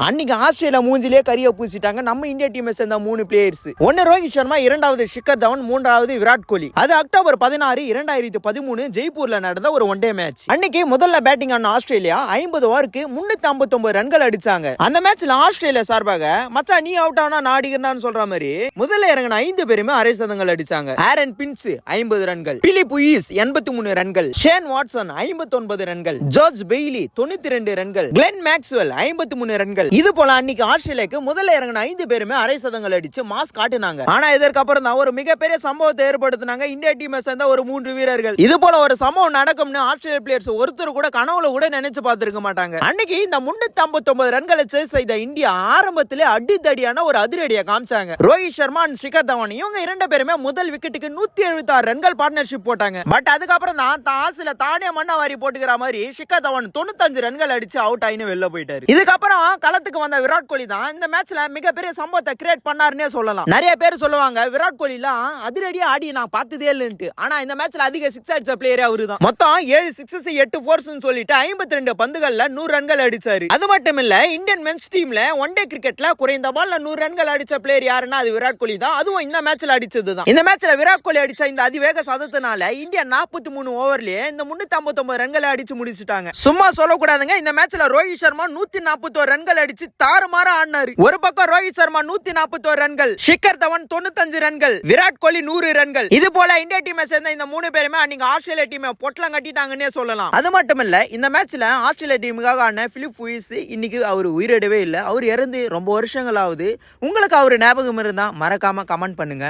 அன்னைக்கு ஆஸ்திரேலியா மூஞ்சிலே கரிய பூசிட்டாங்க நம்ம இந்தியா டீமை சேர்ந்த 3 பிளேயர்ஸ். ஒன்னு ரோஹித் சர்மா, இரண்டாவது ஷிகர் தவன், மூன்றாவது விராட் கோலி. அது அக்டோபர் 16, 2013 ஜெய்ப்பூர்ல நடந்த ஒரு ஒன் டே மேட்ச். அன்னைக்கு முதல்ல பேட்டிங் ஆன ஆஸ்திரேலியா 50 ஓவருக்கு 359 ரன்கள் அடிச்சாங்க. அந்த மேட்ச்ல ஆஸ்திரேலியா சார்பாக மச்சா நீ அவுட் ஆனா நான் அடிக்கிறேன்னு சொல்ற மாதிரி முதல்ல இறங்கின 5 பேருமே அரை சதங்கள் அடிச்சாங்க. ஆரன் பின்ஸ் 50 ரன்கள், பிலிப் ஹுயிஸ் 83 ரன்கள், ஷேன் வாட்சன் 59 ரன்கள், ஜார்ஜ் பெய்லி 92 ரன்கள், கிளென் மேக்ஸ்வெல் 53 ரன்கள். இது போல அன்னைக்கு ஆஸ்திரேலியாக்கு முதல்ல இறங்கின 5 பேருமே அரை சதங்கள் அடிச்சு மாஸ் காட்டினாங்க. ஆனா இதற்கு அப்புறம் தான் ஒரு மிகப்பெரிய சம்பவத்தை ஏற்படுத்தினாங்க இந்தியா டீமை சேர்ந்த ஒரு 3 வீரர்கள். இது போல ஒரு சம்பவம் நடக்கும்னு ஆஸ்திரேலியா பிளேயர்ஸ் ஒருத்தர் கூட கனவுல கூட நினைச்சு பார்த்திருக்க மாட்டாங்க. அன்னைக்கு இந்த 359 ரன்களை சேஸ் செய்த இந்தியா ஆரம்பத்திலே அடித்தடியான ஒரு அதிரடியை காமிச்சாங்க. ரோஹித் சர்மா அண்ட் ஷிகர் தவன் இவங்க 2 பேருமே முதல் விக்கெட்டுக்கு 176 ரன்கள் பார்ட்னர்ஷிப் போட்டாங்க. பட் அதுக்கப்புறம் தான் ஆசில தானே மண்ண வாரி போட்டுக்கிற மாதிரி ஷிகர் தவன் 95 ரன்கள் அடிச்சு அவுட் ஆயின்னு வெளில போயிட்டாரு. இதுக்கப்புறம் களத்துக்கு வந்த விராட் கோலி தான் இந்த மேட்ச்ல மிகப்பெரிய சம்பவத்தை கிரியேட் பண்ணாருன்னே சொல்லலாம். நிறைய பேர் சொல்லுவாங்க விராட் கோலி எல்லாம் அதிரடியா ஆடி நான் பார்த்ததே இல்லைன்னு. ஆனா இந்த மேட்ச்ல அதிக சிக்ஸ் அடிச்ச பிளேயரே அவரு தான். மொத்தம் 7 சிக்ஸஸ் 8 ஃபோர்ஸ்னு சொல்லிட்டு 52 பந்துகள்ல 100 ரன்கள் அடிச்சாரு. அது மட்டும் இல்ல இந்தியன் மென்ஸ் டீம்ல ஒன் டே கிரிக்கெட்ல குறைந்த பால்ல 100 ரன்கள் அடிச்ச பிளேயர் யாருன்னா அது விராட் கோலி தான். அதுவும் இந்த மேட்ச்ல அடிச்சதுதான். இந்த மேட்ச்ல விராட் கோலி அடிச்ச இந்த அதிவேக சதத்தினால இந்தியா 43 ஓவர்லயே இந்த 359 ரன்களை அடிச்சு முடிச்சிட்டாங்க. சும்மா சொல்லக்கூடாதுங்க, இந்த மேட்ச்ல ரோஹித் சர்மா 141 ரன்கள் அடிச்சு தாறுமாறா ஆடினாரு. ஒரு பக்கம் ரோஹித் சர்மா 141 ரன்கள், ஷிகர் தவன் 95 ரன்கள், விராட் கோலி 100 ரன்கள். இது போல இந்தியா டீமை சேர்ந்த இந்த 3 பேருமே அன்னைக்கு ஆஸ்திரேலியா டீமை பொட்டலம் கட்டிட்டாங்கன்னே சொல்லலாம். அது மட்டும் இல்ல இந்த மேட்ச்ல ஆஸ்திரேலியா டீமுக்காக ஆடின பிலிப் ஹுயிஸ் இன்னைக்கு அவர் உயிரிடவே இல்லை. அவர் இறந்து ரொம்ப வருஷங்கள் ஆகுது. உங்களுக்கு அவர் ஞாபகம் இருந்தா மறக்காம கமெண்ட் பண்ணுங்க.